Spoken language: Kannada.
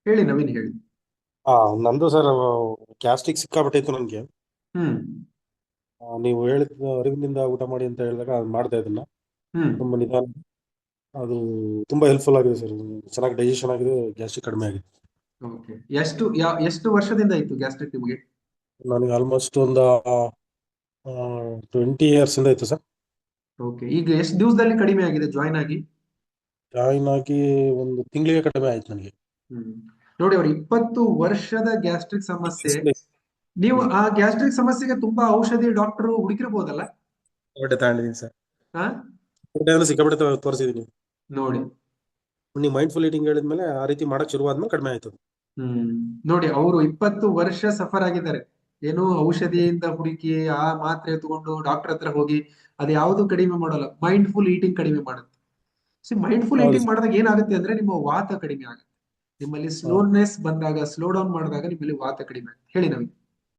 ಹೇಳಿ ನವೀನ್ ಹೇಳಿ. ಹಾ ನಂದು ಸರ್ ಗ್ಯಾಸ್ಟ್ರಿಕ್ ಸಿಕ್ಕಾಪಟ್ಟೆ ಇತ್ತು ನನಗೆ. ಹ್ಮ್. ನೀವು ಹೇಳಿದ ಅರಿವಿನಿಂದ ಊಟ ಮಾಡಿ ಅಂತ ಹೇಳಿದಾಗ ಅದು ಮಾಡ್ತಾ ಇದನ್ನ ಹ್ಮ್. ತುಂಬ ನಿಧಾನ. ಅದು ತುಂಬಾ ಹೆಲ್ಪ್ಫುಲ್ ಆಗಿದೆ ಸರ್. ಚೆನ್ನಾಗಿ ಡೈಜೆಷನ್ ಆಗಿದೆ, ಗ್ಯಾಸ್ಟ್ರಿಕ್ ಕಡಿಮೆ ಆಗಿದೆ. ಓಕೆ. ಎಷ್ಟು ವರ್ಷದಿಂದ ಇತ್ತು ಗ್ಯಾಸ್ಟ್ರಿಕ್ ನಿಮಗೆ? ನನಗೆ ಆಲ್ಮೋಸ್ಟ್ ಒಂದು 20 ಇಯರ್ಸ್ ಇಂದ ಇತ್ತು ಸರ್. ಓಕೆ, ಈಗ ಎಷ್ಟು ದಿವಸದಲ್ಲಿ ಕಡಿಮೆ ಆಗಿದೆ ಜಾಯ್ನ್ ಆಗಿ? ಜಾಯಿನ್ ಆಗಿ ಒಂದು ತಿಂಗಳಿಗೆ ಕಡಿಮೆ ಆಯ್ತು ನನಗೆ. ಹ್ಮ್. ನೋಡಿ, ಅವ್ರ 20 ವರ್ಷದ ಗ್ಯಾಸ್ಟ್ರಿಕ್ ಸಮಸ್ಯೆ. Yes. ನೀವು ಹ್ಮ್. ಆ ಗ್ಯಾಸ್ಟ್ರಿಕ್ ಸಮಸ್ಯೆಗೆ ತುಂಬಾ ಔಷಧಿ ಡಾಕ್ಟರ್ ಹುಡುಕಿರ್ಬೋದಲ್ಲ? ಸಿಕ್ಕಾಪಟ್ಟೆ ತಗೊಂಡಿದ್ದೀನಿ ಸರ್. ಹಾ. ಸಿಕ್ಕಾಪಟ್ಟೆ ಅಂದ್ರೆ ಸಿಕ್ಕಾಪಟ್ಟೆ ತೋರಿಸಿದ್ದೀನಿ. ನೋಡಿ. ನೀವು ಮೈಂಡ್ಫುಲ್ ಈಟಿಂಗ್ ಹೇಳಿದ್ಮೇಲೆ ಆ ರೀತಿ ಮಾಡಕ್ ಶುರುವಾದ್ಮೇಲೆ ಕಡಿಮೆ ಆಯ್ತು ಅದು. ಹ್ಮ್. ನೋಡಿ, ಅವರು 20 ವರ್ಷ ಸಫರ್ ಆಗಿದ್ದಾರೆ. ಏನೋ ಔಷಧಿಯಿಂದ ಹುಡುಕಿ ಆ ಮಾತ್ರೆ ತಗೊಂಡು ಡಾಕ್ಟರ್ ಹತ್ರ ಹೋಗಿ ಅದು ಯಾವುದು ಕಡಿಮೆ ಮಾಡಲ್ಲ. ಮೈಂಡ್ಫುಲ್ ಈಟಿಂಗ್ ಕಡಿಮೆ ಮಾಡುತ್ತೆ. ಮೈಂಡ್ಫುಲ್ ಹೌದು ಈಟಿಂಗ್ ಸರ್. ಮಾಡಿದಾಗ ಏನಾಗುತ್ತೆ ಅಂದ್ರೆ ನಿಮ್ಮ ವಾತ ಕಡಿಮೆ ಆಗುತ್ತೆ. ನಿಮ್ಮಲ್ಲಿ ಹೌದು. ಸ್ಲೋನೆಸ್ ಬಂದಾಗ, ಸ್ಲೋ ಡೌನ್ ಮಾಡಿದಾಗ ನಿಮ್ಮಲ್ಲಿ ವಾತ ಕಡಿಮೆ ಆಗುತ್ತೆ. ಹೇಳಿ ನಮಗೆ.